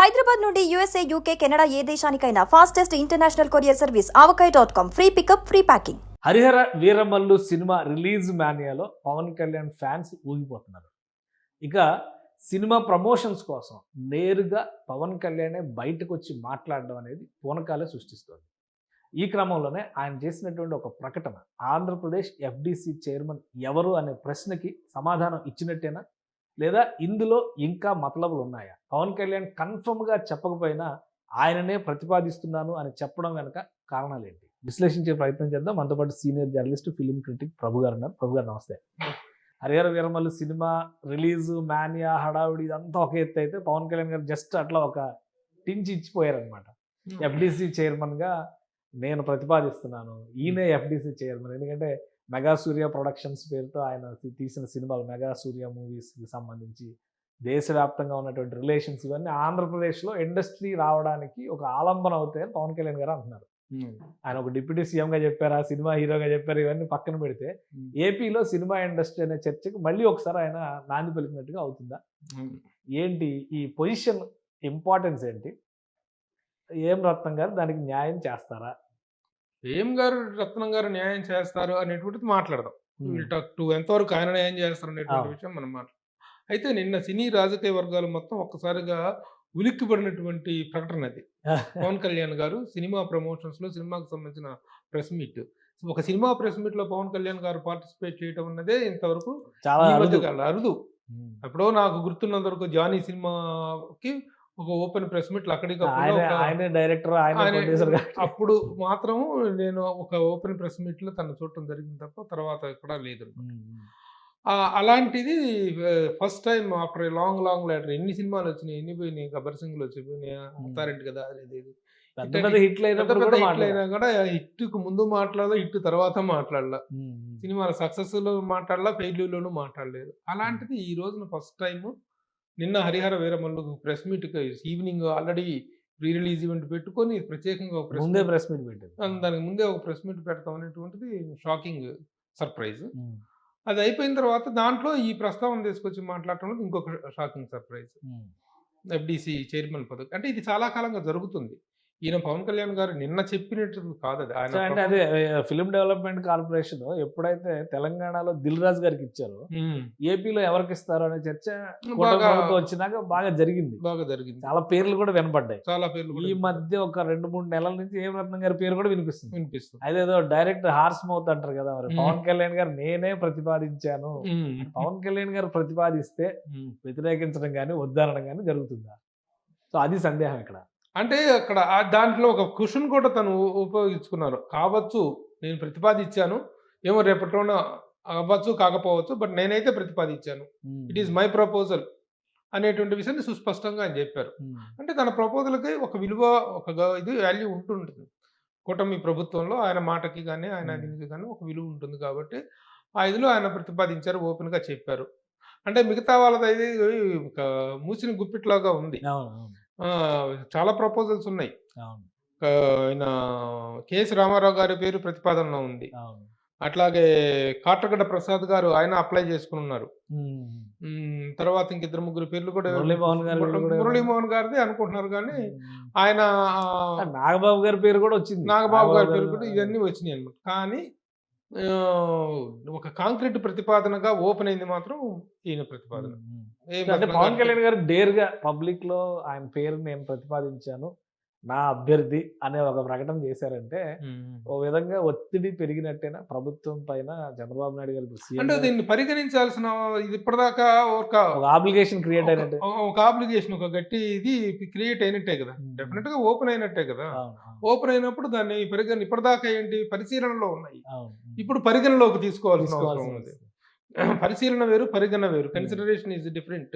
హైదరాబాద్ నుండి USA, UK, Canada ఏ దేశానికైనా fastest international courier service avocai.com. Free pickup, free packing. Harihara Veeramallu cinema release మానియాలో Pawan Kalyan fans ఊగిపోతున్నారు. ఇక సినిమా ప్రమోషన్స్ కోసం నేరుగా పవన్ కళ్యాణే బయటకు వచ్చి మాట్లాడడం అనేది పూనకాలే సృష్టిస్తుంది. ఈ క్రమంలోనే ఆయన చేసినటువంటి ఒక ప్రకటన ఆంధ్రప్రదేశ్ ఎఫ్డిసి చైర్మన్ ఎవరు అనే ప్రశ్నకి సమాధానం ఇచ్చినట్టేనా, లేదా ఇందులో ఇంకా మతలబులు ఉన్నాయా? పవన్ కళ్యాణ్ కన్ఫర్మ్గా చెప్పకపోయినా ఆయననే ప్రతిపాదిస్తున్నాను అని చెప్పడం వెనక కారణాలు ఏంటి విశ్లేషించే ప్రయత్నం చేద్దాం. మనతో పాటు సీనియర్ జర్నలిస్ట్, ఫిలిం క్రిటిక్ ప్రభు గారు ఉన్నారు. ప్రభు గారు నమస్తే. Harihara Veeramallu cinema release mania హడావుడి ఇదంతా ఒక ఎత్తు అయితే, పవన్ కళ్యాణ్ గారు జస్ట్ అట్లా ఒక టించి ఇచ్చిపోయారనమాట. ఎఫ్డిసి చైర్మన్గా నేను ప్రతిపాదిస్తున్నాను, ఈయనే ఎఫ్డిసి చైర్మన్. ఎందుకంటే మెగా సూర్య ప్రొడక్షన్స్ పేరుతో ఆయన తీసిన సినిమాలు, మెగా సూర్య మూవీస్కి సంబంధించి దేశవ్యాప్తంగా ఉన్నటువంటి రిలేషన్స్ ఇవన్నీ ఆంధ్రప్రదేశ్లో ఇండస్ట్రీ రావడానికి ఒక ఆలంబన అవుతాయని పవన్ కళ్యాణ్ గారు అంటున్నారు. ఆయన ఒక డిప్యూటీ సీఎంగా చెప్పారా, సినిమా హీరోగా చెప్పారు, ఇవన్నీ పక్కన పెడితే ఏపీలో సినిమా ఇండస్ట్రీ అనే చర్చకు మళ్ళీ ఒకసారి ఆయన నాంది పలికినట్టుగా అవుతుందా? ఏంటి ఈ పొజిషన్ ఇంపార్టెన్స్ ఏంటి? ఏం రత్నం గారు దానికి న్యాయం చేస్తారా? రత్నం గారు న్యాయం చేస్తారు అనేటువంటిది మాట్లాడదాం. ఎంతవరకు ఆయన న్యాయం చేస్తారు అనేటువంటి విషయం మనం మాట్లాడదాం. అయితే నిన్న సినీ రాజకీయ వర్గాలు మొత్తం ఒక్కసారిగా ఉలిక్కిపడినటువంటి ప్రకటన అది. పవన్ కళ్యాణ్ గారు సినిమా ప్రమోషన్స్ లో సినిమాకు సంబంధించిన ప్రెస్ మీట్, ఒక సినిమా ప్రెస్ మీట్ లో పవన్ కళ్యాణ్ గారు పార్టిసిపేట్ చేయడం అన్నదే ఇంతవరకు చాలా అరుదు. ఎప్పుడో నాకు గుర్తున్నంత వరకు జానీ సినిమాకి ఒక ఓపెన్ ప్రెస్ మీట్ డైరెక్టర్, అప్పుడు మాత్రం నేను ఒక ఓపెన్ ప్రెస్ మీట్ లో తను చూడటం జరిగింది తప్ప తర్వాత ఎక్కడా లేదు. అలాంటిది first time after long letter. ఎన్ని సినిమాలు వచ్చినాయి, ఎన్ని పోయినాయి, గబ్బర్ సింగ్లు వచ్చినాయి, అత్తారింటి కదా అనేది హిట్ అయినా కూడా హిట్కు ముందు మాట్లాడలా, హిట్ తర్వాత మాట్లాడలా, సినిమాల సక్సెస్ లో మాట్లాడలా, ఫెయిల్యూర్ లోనూ మాట్లాడలేదు. అలాంటిది ఈ రోజున ఫస్ట్ టైం నిన్న Harihara Veeramallu press meet evening already pre release event పెట్టుకొని ప్రత్యేకంగా ప్రెస్ మీట్ పెట్టారు. దానికి ముందే ఒక ప్రెస్ మీట్ పెడతాం అనేటువంటిది షాకింగ్ సర్ప్రైజ్. అది అయిపోయిన తర్వాత దాంట్లో ఈ ప్రస్తావన తీసుకొచ్చి మాట్లాడటం ఇంకొక షాకింగ్ సర్ప్రైజ్. ఎఫ్డిసి చైర్మన్ పదవి అంటే ఇది చాలా కాలంగా జరుగుతుంది. ఈయన పవన్ కళ్యాణ్ గారు నిన్న చెప్పినట్టు కాదు అది. అంటే అదే ఫిల్మ్ డెవలప్మెంట్ కార్పొరేషన్ ఎప్పుడైతే తెలంగాణలో దిల్ రాజు గారికి ఇచ్చారో, ఏపీలో ఎవరికి ఇస్తారో అనే చర్చ వచ్చినాక బాగా జరిగింది. చాలా పేర్లు కూడా వినపడ్డాయి. ఈ మధ్య ఒక 2-3 నెలల నుంచి ఏం రత్నం గారి పేరు కూడా వినిపిస్తుంది. అదేదో డైరెక్ట్ హార్స్ మౌత్ అంటారు కదా, మరి పవన్ కళ్యాణ్ గారు నేనే ప్రతిపాదించాను, పవన్ కళ్యాణ్ గారు ప్రతిపాదిస్తే వ్యతిరేకించడం కానీ వద్దనడం కానీ జరుగుతుందా? సో అది సందేహం ఇక్కడ. అంటే అక్కడ దాంట్లో ఒక క్వశ్చన్ కూడా తను ఉపయోగించుకున్నారు. కావచ్చు, నేను ప్రతిపాదించాను, ఏమో రేపటిలోన అవ్వచ్చు కాకపోవచ్చు, బట్ నేనైతే ప్రతిపాదించాను, ఇట్ ఈస్ మై ప్రపోజల్ అనేటువంటి విషయాన్ని సుస్పష్టంగా ఆయన చెప్పారు. అంటే తన ప్రపోజల్కి ఒక విలువ, ఒక ఇది వాల్యూ ఉంటుంటుంది. కూటమి ప్రభుత్వంలో ఆయన మాటకి కానీ ఆయన దీనికి కానీ ఒక విలువ ఉంటుంది కాబట్టి ఆ ఇదిలో ఆయన ప్రతిపాదించారు, ఓపెన్గా చెప్పారు. అంటే మిగతా వాళ్ళది మూసిన గుప్పిట్లాగా ఉంది. చాలా ప్రపోజల్స్ ఉన్నాయి. ఆయన కేఎస్ రామారావు గారి పేరు ప్రతిపాదనలో ఉంది. అట్లాగే కాట్రగడ్డ ప్రసాద్ గారు ఆయన అప్లై చేసుకుని ఉన్నారు. తర్వాత ఇంకిద్దరు ముగ్గురు పేర్లు కూడా మురళీమోహన్ గారిది అనుకుంటున్నారు, కానీ ఆయన నాగబాబు గారి పేరు కూడా వచ్చింది. నాగబాబు గారి పేరు కూడా ఇవన్నీ వచ్చినాయి అనమాట. కానీ ఒక కాంక్రీట్ ప్రతిపాదనగా ఓపెన్ అయింది మాత్రం ఈయన ప్రతిపాదన. పవన్ కళ్యాణ్ గారు డేర్గా పబ్లిక్ లో ఆయన పేరు నేను ప్రతిపాదించాను, నా అభ్యర్థి అనే ఒక ప్రకటన చేశారంటే ఓ విధంగా ఒత్తిడి పెరిగినట్టేనా ప్రభుత్వం పైన? చంద్రబాబు నాయుడు గారు అంటే దీన్ని పరిగణించాల్సిన, ఇది ఇప్పటిదాకా ఒక అప్లికేషన్ క్రియేట్ అయినట్టే, ఒక అప్లికేషన్, ఒక గట్టి ఇది క్రియేట్ అయినట్టే కదా, డెఫినెట్ గా ఓపెన్ అయినట్టే కదా. ఓపెన్ అయినప్పుడు దాన్ని ఇప్పటిదాకా ఏంటి పరిశీలనలో ఉన్నాయి, ఇప్పుడు పరిగణలోకి తీసుకోవాల్సిన అవసరం ఉంది. పరిశీలన వేరు, పరిగణన వేరు. Consideration is different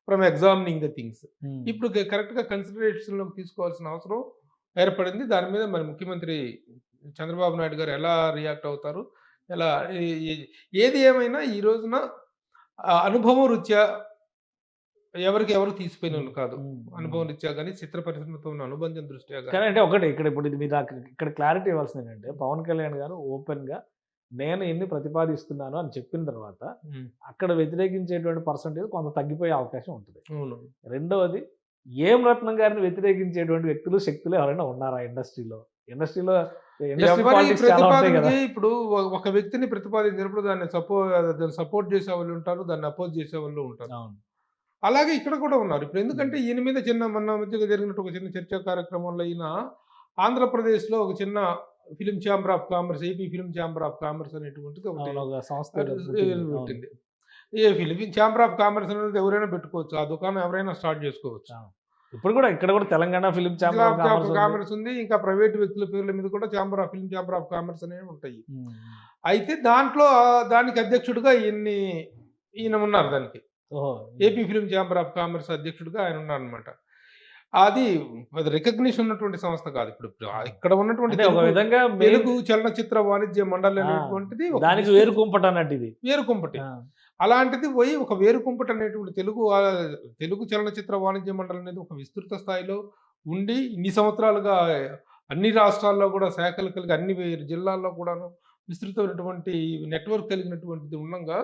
from examining the things. ఇప్పుడు కరెక్ట్ గా కన్సిడరేషన్ లోకి తీసుకోవాల్సిన అవసరం ఏర్పడింది. దాని మీద మరి ముఖ్యమంత్రి చంద్రబాబు నాయుడు గారు ఎలా రియాక్ట్ అవుతారు, ఎలా ఏది ఏమైనా ఈ రోజున అనుభవం రీత్యా ఎవరికి ఎవరు తీసిపోయిన వాళ్ళు కాదు. అనుభవం రీత్యా కానీ చిత్ర పరిశ్రమతో ఉన్న అనుబంధం దృష్ట్యా కానీ. అంటే ఒకటి ఇప్పుడు ఇది మీరు ఇక్కడ క్లారిటీ ఇవ్వాల్సింది ఏంటంటే, పవన్ కళ్యాణ్ గారు ఓపెన్ గా నేను ఎన్ని ప్రతిపాదిస్తున్నాను అని చెప్పిన తర్వాత అక్కడ వ్యతిరేకించేటువంటి పర్సంటేజ్ కొంత తగ్గిపోయే అవకాశం ఉంటుంది. రెండవది, ఏం రత్నం గారిని వ్యతిరేకించేటువంటి వ్యక్తులు, శక్తులు ఎవరైనా ఉన్నారా ఇండస్ట్రీలో? ఇండస్ట్రీ ఎవరి పాలిటిక్స్ చాలా ఉంటాయి కదా! ప్రతిపాదనకి ఇప్పుడు ఒక వ్యక్తిని ప్రతిపాదించినప్పుడు దాన్ని సపోర్ట్ చేసేవాళ్ళు ఉంటారు. దాన్ని అపోజ్ చేసేవాళ్ళు ఉంటారు. అవును. అలాగే ఇక్కడ కూడా ఉన్నారు. ఇప్పుడు ఎందుకంటే ఈయన మీద మొన్న మధ్యగా జరిగినట్టు ఒక చిన్న చర్చా కార్యక్రమంలో ఈయన ఆంధ్రప్రదేశ్‌లో ఒక చిన్న film chamber of commerce, AP film chamber of commerce అనేటువంటిది ఒకటి అవును. ఒక సంస్థ ఏదో పుట్టింది. అవును. పెట్టింది. A film chamber of commerce అనేది ఎవరైనా పెట్టుకోవచ్చు. ఆ దుకాణం ఎవరైనా స్టార్ట్ చేసుకోవచ్చు. అవును. ఇప్పుడు కూడా ఇక్కడ కూడా Telangana film chamber of commerce ఉంది. కామర్స్ ఉంది. ఇంకా ప్రైవేట్ వ్యక్తుల పేర్ల మీద కూడా ఫిల్మ్ ఛాంబర్ ఆఫ్ కామర్స్ అనేవి ఉంటాయి. ఉమ్. అయితే దాంట్లో దానికి అధ్యక్షుడిగా ఈయన ఉన్నారు దానికి. ఓహో. AP film chamber of commerce అధ్యక్షుడిగా ఆయన ఉన్నారనమాట. అది రికగ్నిషన్ ఉన్నటువంటి సంస్థ కాదు. ఇప్పుడు ఇక్కడ ఉన్నటువంటి అంటే ఒక విధంగా తెలుగు చలనచిత్ర వాణిజ్య మండలి అనేటువంటిది ఒక దానికి వేరు కుంపట అన్నట్టు ఇది. వేరు కుంపటి. అలాంటిది పోయి ఒక వేరు కుంపటి అనేటువంటి తెలుగు చలనచిత్ర వాణిజ్య మండలి అనేది ఒక విస్తృత స్థాయిలో ఉండి ఇన్ని సంవత్సరాలుగా అన్ని రాష్ట్రాల్లో కూడా శాఖలు కలిగి అన్ని జిల్లాల్లో కూడాను విస్తృతమైనటువంటి నెట్వర్క్ కలిగినటువంటిది ఉండగా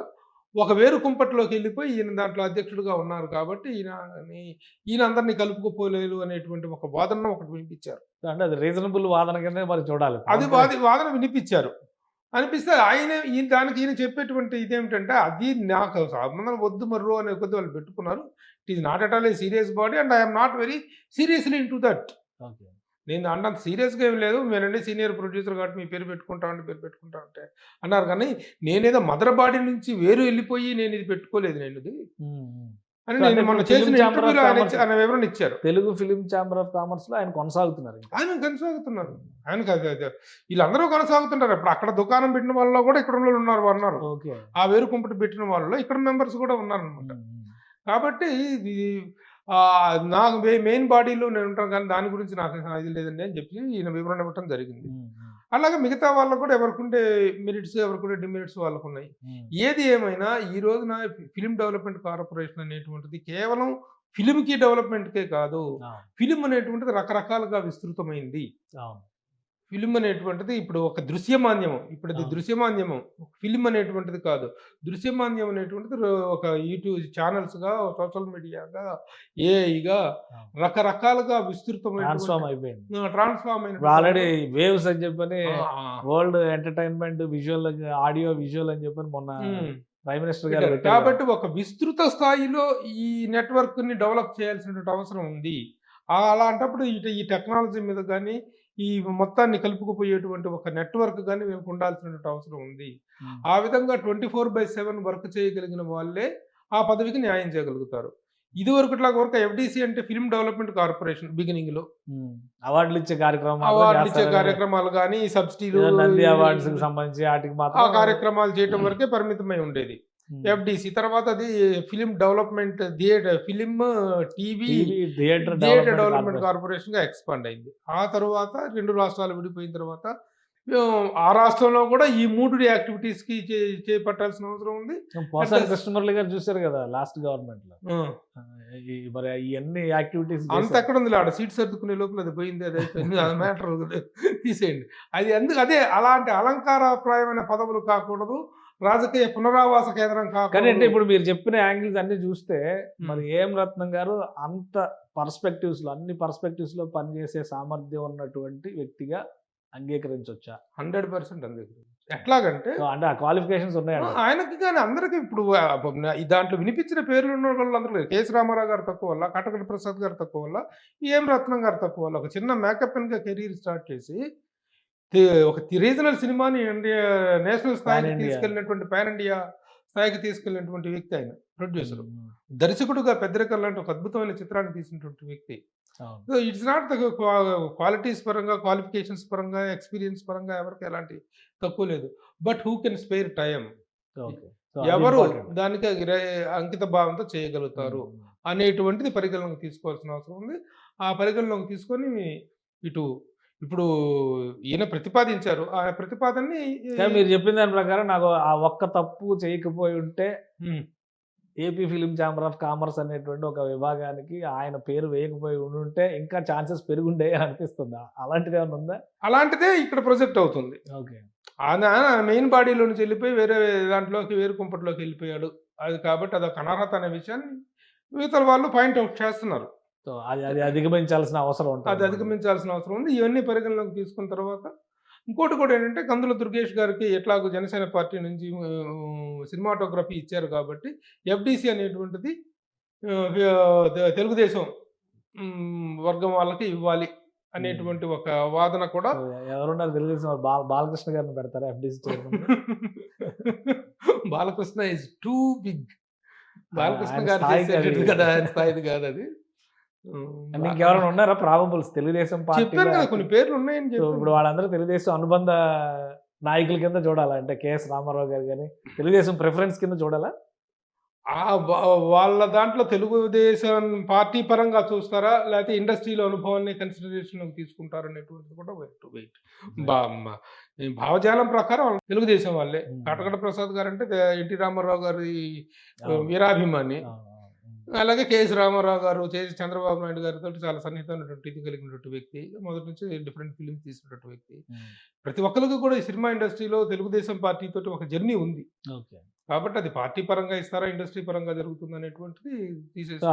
ఒక వేరు కుంపట్లోకి వెళ్ళిపోయి ఈయన దాంట్లో అధ్యక్షుడిగా ఉన్నారు కాబట్టి ఈయన అందరినీ కలుపుకోపోలేరు అనేటువంటి ఒక వాదన ఒకటి వినిపించారు. అంటే అది రీజనబుల్ వాదన కింద మరి చూడాలి. అది వాదన వినిపించారు. అనిపిస్తే దానికి ఈయన చెప్పేటువంటి ఇదేమిటంటే అది నాకు సంబంధం వద్దు మర్రో అనే కొద్ది వాళ్ళు పెట్టుకున్నారు. It is not at all A serious body and I'm not very seriously in to that. Okay. నేను అంత సీరియస్గా ఏం లేదు. మీరండి సీనియర్ ప్రొడ్యూసర్ కాబట్టి మీ పేరు పెట్టుకుంటా అంటే అన్నారు. కానీ నేనేదో మదర్ బాడీ నుంచి వేరు వెళ్ళిపోయి నేను ఇది పెట్టుకోలేదు ఇది అని నేను మొన్న చేసిన ఇంటర్వ్యూలో ఆయన వివరణ ఇచ్చారు. Telugu film chamber of commerce లో ఆయన కొనసాగుతున్నారు. వీళ్ళందరూ కొనసాగుతుంటారు. ఇప్పుడు అక్కడ దుకాణం పెట్టిన వాళ్ళలో కూడా ఇక్కడ ఉన్నారు. ఆ వేరు కుంపటి పెట్టిన వాళ్ళలో ఇక్కడ మెంబర్స్ కూడా ఉన్నారనమాట. కాబట్టి నాకు మెయిన్ బాడీలో నేను ఉంటాను కానీ దాని గురించి నాకు ఇది లేదండి అని చెప్పి ఈయన వివరణ ఇవ్వడం జరిగింది. అలాగే మిగతా వాళ్ళకు కూడా ఎవరికుంటే మెరిట్స్ ఎవరికుంటే డిమెరిట్స్ వాళ్ళకు ఉన్నాయి. ఏది ఏమైనా ఈ రోజున ఫిలిం డెవలప్మెంట్ కార్పొరేషన్ అనేటువంటిది కేవలం ఫిలింకి డెవలప్మెంట్కే కాదు, ఫిలిం అనేటువంటిది రకరకాలుగా విస్తృతమైంది. ఫిలిం అనేటువంటిది ఇప్పుడు ఒక దృశ్యమాన్యము, ఇప్పుడు అది దృశ్యమాన్యము, ఫిలిం అనేటువంటిది కాదు. దృశ్యమాన్యం అనేటువంటిది ఒక యూట్యూబ్ ఛానల్స్గా, సోషల్ మీడియాగా, ఏఐగా రకరకాలుగా విస్తృతమైన ట్రాన్స్ఫార్మ్ అయిన ఆల్రెడీ వేవ్స్ అని చెప్పని world entertainment visual audio visual అని చెప్పని మొన్న ప్రైమ్ మినిస్టర్ గారు. కాబట్టి ఒక విస్తృత స్థాయిలో ఈ నెట్వర్క్ ని డెవలప్ చేయాల్సినటువంటి అవసరం ఉంది. అలాంటప్పుడు ఈ టెక్నాలజీ మీద కానీ ఈ మొత్తాన్ని కలుపుకుపోయేటువంటి ఒక నెట్వర్క్ కానీ మేము ఉండాల్సినటువంటి అవసరం ఉంది. ఆ విధంగా 24/7 వర్క్ చేయగలిగిన వాళ్ళే ఆ పదవికి న్యాయం చేయగలుగుతారు. ఇది వరకు FDC అంటే ఫిల్మ్ డెవలప్మెంట్ కార్పొరేషన్ బిగినింగ్ లో అవార్డులు ఇచ్చే కార్యక్రమాలు కానీ సబ్సిడీలు అవార్డ్స్ సంబంధించి ఆ కార్యక్రమాలు చేయడం వరకే పరిమితమై ఉండేది. FDC తర్వాత అది film development film theatre development corporation గా ఎక్స్పాండ్ అయింది. ఆ తర్వాత 2 రాష్ట్రాలు విడిపోయిన తర్వాత ఆ రాష్ట్రంలో కూడా ఈ 3 యాక్టివిటీస్ కి చేపట్టాల్సిన అవసరం ఉంది. కృష్ణమురళి గారు చూసారు కదా లాస్ట్ గవర్నమెంట్ లో, మరి ఇవన్నీ యాక్టివిటీస్ అంత ఎక్కడ ఉంది. ఆడ సీట్ సర్దుకునే లోపల అది పోయింది, అది అయిపోయింది, అది మ్యాటర్ తీసేయండి. అది అదే అలాంటి అలంకారప్రాయమైన పదవులు కాకూడదు, రాజకీయ పునరావాస కేంద్రం కాదు. అంటే ఇప్పుడు మీరు చెప్పిన యాంగిల్స్ అన్ని చూస్తే మరి ఏం రత్నం గారు అంత అన్ని పర్స్పెక్టివ్స్ లో పనిచేసే సామర్థ్యం ఉన్నటువంటి వ్యక్తిగా అంగీకరించవచ్చా? 100% అంగీకరించవచ్చు. ఎట్లాగంటే అంటే ఆ క్వాలిఫికేషన్స్ ఉన్నాయండి ఆయనకి. కానీ అందరికి ఇప్పుడు దాంట్లో వినిపించిన పేర్లు ఉన్న వాళ్ళందరూ కేసీ రామారావు గారు తక్కువ వల్ల, కటకటి ప్రసాద్ గారు తక్కువ వల్ల, ఏం రత్నం గారు తక్కువ వల్ల, ఒక చిన్న మేకప్ గా కెరీర్ స్టార్ట్ చేసి ఒక రీజనల్ సినిమాని నేషనల్ స్థాయికి తీసుకెళ్ళినటువంటి పాన్ ఇండియా స్థాయికి తీసుకెళ్ళినటువంటి వ్యక్తి ఆయన. ప్రొడ్యూసర్, దర్శకుడుగా పెద్దరికం లాంటి ఒక అద్భుతమైన చిత్రాన్ని తీసినటువంటి వ్యక్తి. సో ఇట్స్ నాట్ క్వాలిటీస్ పరంగా, క్వాలిఫికేషన్స్ పరంగా, ఎక్స్పీరియన్స్ పరంగా ఎవరికి ఎలాంటి తక్కువ లేదు. But who can spare time, ఎవరు దానికి అంకిత భావంతో చేయగలుగుతారు అనేటువంటిది పరిగణలోకి తీసుకోవాల్సిన అవసరం ఉంది. ఆ పరిగణలోకి తీసుకొని ఇప్పుడు ఈయన ప్రతిపాదించారు. ఆ ప్రతిపాదనని మీరు చెప్పిన దాని ప్రకారం నాకు ఆ ఒక్క తప్పు చేయకపోయి ఉంటే AP film chamber of commerce అనేటువంటి ఒక విభాగానికి ఆయన పేరు వేయకపోయి ఉంటే ఇంకా ఛాన్సెస్ పెరుగుండే అనిపిస్తుంది. అలాంటిది ఏమైనా ఉందా? అలాంటిదే ఇక్కడ ప్రొజెక్ట్ అవుతుంది. ఓకే, ఆయన మెయిన్ బాడీలో నుంచి వెళ్ళిపోయి వేరే దాంట్లోకి, వేరు కుంపట్లోకి వెళ్ళిపోయాడు. అది కాబట్టి అదొక అనర్హత అనే విషయాన్ని మిగతా వాళ్ళు పాయింట్అవుట్ చేస్తున్నారు. సో అది అధిగమించాల్సిన అవసరం అది ఉంటుంది. అధిగమించాల్సిన అవసరం ఉంది. ఇవన్నీ పరిగణలోకి తీసుకున్న తర్వాత ఇంకోటి కూడా ఏంటంటే కందుల దుర్గేష్ గారికి ఎట్లాగో జనసేన పార్టీ నుంచి సినిమాటోగ్రఫీ ఇచ్చారు కాబట్టి ఎఫ్డీసీ అనేటువంటిది తెలుగుదేశం వర్గం వాళ్ళకి ఇవ్వాలి అనేటువంటి ఒక వాదన కూడా సో ఎవరున్నారు తెలుగుదేశం వాళ్ళు? బాలకృష్ణ గారిని పెడతారా FDC chairman? Balakrishna is too big. Balakrishna ఆయన గారు స్థాయికి చేసేటట్టు అది- కదా, ఆయన స్థాయిది కాదు అది. అంటే ఇంకెవరైనా ఉన్నారా ప్రాబబుల్స్ తెలుగుదేశం చెప్పాను పార్టీ? కదా కొన్ని పేర్లు ఉన్నాయని సో చెప్పాను. ఇప్పుడు వాళ్ళందరూ తెలుగుదేశం అనుబంధ నాయకుల కింద చూడాలా? అంటే కేఎస్ రామారావు గారు కానీ తెలుగుదేశం ప్రిఫరెన్స్ కింద చూడాలా? వాళ్ళ దాంట్లో తెలుగుదేశం పార్టీ పరంగా చూస్తారా, లేకపోతే ఇండస్ట్రీలో అనుభవాన్ని కన్సిడరేషన్ తీసుకుంటారు అనేటువంటిది కూడా వెయిట్. భావజాలం ప్రకారం వాళ్ళు తెలుగుదేశం వాళ్ళే. కాటగడ ప్రసాద్ గారు అంటే ఎన్టీ రామారావు గారి వీరాభిమాని. అలాగే కేఎస్ రామారావు గారు చంద్రబాబు నాయుడు గారితో చాలా సన్నిహితమైనటువంటి ఇది కలిగినటువంటి వ్యక్తి. మొదటి నుంచి డిఫరెంట్ ఫిలిమ్స్ తీసినటువంటి వ్యక్తి. ప్రతి ఒక్కరికి కూడా ఈ సినిమా ఇండస్ట్రీలో తెలుగుదేశం పార్టీ తోటి ఒక జర్నీ ఉంది. ఓకే. కాబట్టి అది పార్టీ పరంగా ఇస్తారా, ఇండస్ట్రీ పరంగా జరుగుతుంది అనేటువంటిది సో తీసేసి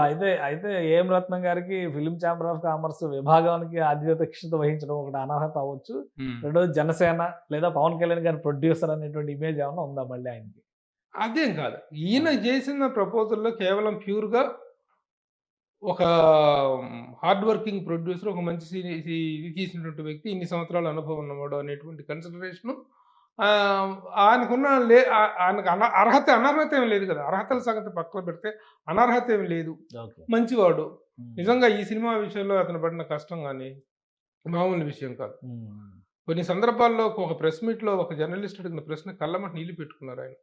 అయితే ఏం రత్నం గారికి ఫిలిం ఛాంబర్ ఆఫ్ కామర్స్ విభాగానికి అధ్యక్షత వహించడం ఒకటి అనర్హత అవ్వచ్చు. రెండోది జనసేన లేదా పవన్ కళ్యాణ్ గారి ప్రొడ్యూసర్ అనేటువంటి ఇమేజ్ ఏమైనా ఉందా మళ్ళీ ఆయనకి? అదేం కాదు. ఈయన చేసిన ప్రపోజల్‌లో కేవలం ప్యూర్‌గా ఒక హార్డ్ వర్కింగ్ ప్రొడ్యూసర్, ఒక మంచి ఇది తీసినటువంటి వ్యక్తి, ఇన్ని సంవత్సరాల అనుభవం ఉన్నవాడు అనేటువంటి కన్సిడరేషను ఆయనకున్న ఆయనకు అర్హత అనర్హత ఏమి లేదు కదా. అర్హతల సంగతి పక్కన పెడితే అనర్హత ఏమి లేదు. ఓకే. మంచివాడు. నిజంగా ఈ సినిమా విషయంలో అతను పడిన కష్టం కానీ మామూలు విషయం కాదు. కొన్ని సందర్భాల్లో ఒక ప్రెస్ మీట్‌లో ఒక జర్నలిస్ట్ అడిగిన ప్రశ్న కళ్ళమ్మట నీళ్లు పెట్టుకున్నారు ఆయన.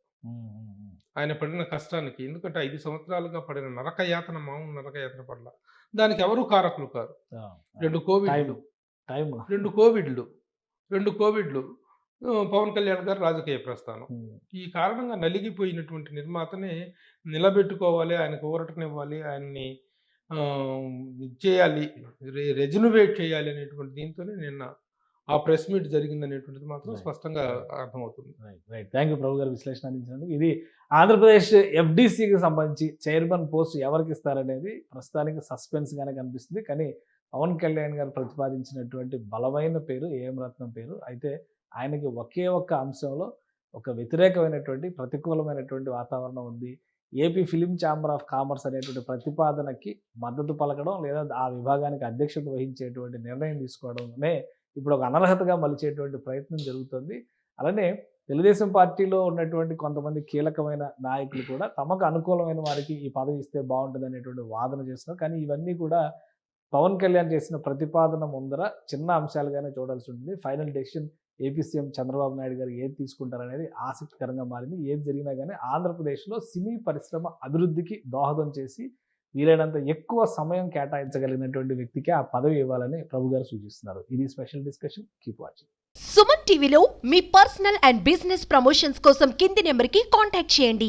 ఆయన పడిన కష్టానికి. ఎందుకంటే 5 సంవత్సరాలుగా పడిన నరకయాతన మామూలు నరకయాతన పడల. దానికి ఎవరు కారకులు కారు. 2 కోవిడ్‌లు. టైం 2 కోవిడ్‌లు. 2 కోవిడ్‌లు. పవన్ కళ్యాణ్ గారి రాజకీయ ప్రస్థానం. ఈ కారణంగా నలిగిపోయినటువంటి నిర్మాతని నిలబెట్టుకోవాలి, ఆయనకు ఊరటనివ్వాలి, ఆయన్ని చేయాలి, రెజ్యునవేట్ చేయాలి అనేటువంటి దీంతోనే నిన్న ఆ ప్రెస్ మీట్ జరిగిందనేటువంటిది మాత్రం స్పష్టంగా అర్థమవుతుంది. రైట్. థ్యాంక్ యూ ప్రభు గారు విశ్లేషణ అందించినందుకు. ఇది ఆంధ్రప్రదేశ్ ఎఫ్డీసీకి సంబంధించి చైర్మన్ పోస్ట్ ఎవరికి ఇస్తారనేది ప్రస్తుతానికి సస్పెన్స్గానే కనిపిస్తుంది. కానీ పవన్ కళ్యాణ్ గారు ప్రతిపాదించినటువంటి బలమైన పేరు ఏఎం రత్నం పేరు. అయితే ఆయనకి ఒకే ఒక్క అంశంలో ఒక వ్యతిరేకమైనటువంటి ప్రతికూలమైనటువంటి వాతావరణం ఉంది. AP film chamber of commerce అనేటువంటి ప్రతిపాదనకి మద్దతు పలకడం లేదా ఆ విభాగానికి అధ్యక్షత వహించేటువంటి నిర్ణయం తీసుకోవడమే ఇప్పుడు ఒక అనర్హతగా మలిచేటువంటి ప్రయత్నం జరుగుతుంది. అలానే తెలుగుదేశం పార్టీలో ఉన్నటువంటి కొంతమంది కీలకమైన నాయకులు కూడా తమకు అనుకూలమైన వారికి ఈ పదవి ఇస్తే బాగుంటుంది అనేటువంటి వాదన చేస్తున్నారు. కానీ ఇవన్నీ కూడా పవన్ కళ్యాణ్ చేసిన ప్రతిపాదన ముందర చిన్న అంశాలుగానే చూడాల్సి ఉంటుంది. Final decision AP CM Chandrababu Naidu గారు ఏది తీసుకుంటారనేది ఆసక్తికరంగా మారింది. ఏది జరిగినా కానీ ఆంధ్రప్రదేశ్లో సినీ పరిశ్రమ అభివృద్ధికి దోహదం చేసి వీలైనంత ఎక్కువ సమయం కేటాయించగలిగినటువంటి వ్యక్తికి ఆ పదవి ఇవ్వాలని ప్రభు గారు సూచిస్తున్నారు. ఇది special discussion. Keep watching. Suman టీవీలో మీ పర్సనల్ అండ్ బిజినెస్ ప్రమోషన్స్ కోసం కింది నెంబర్కి కాంటాక్ట్ చేయండి.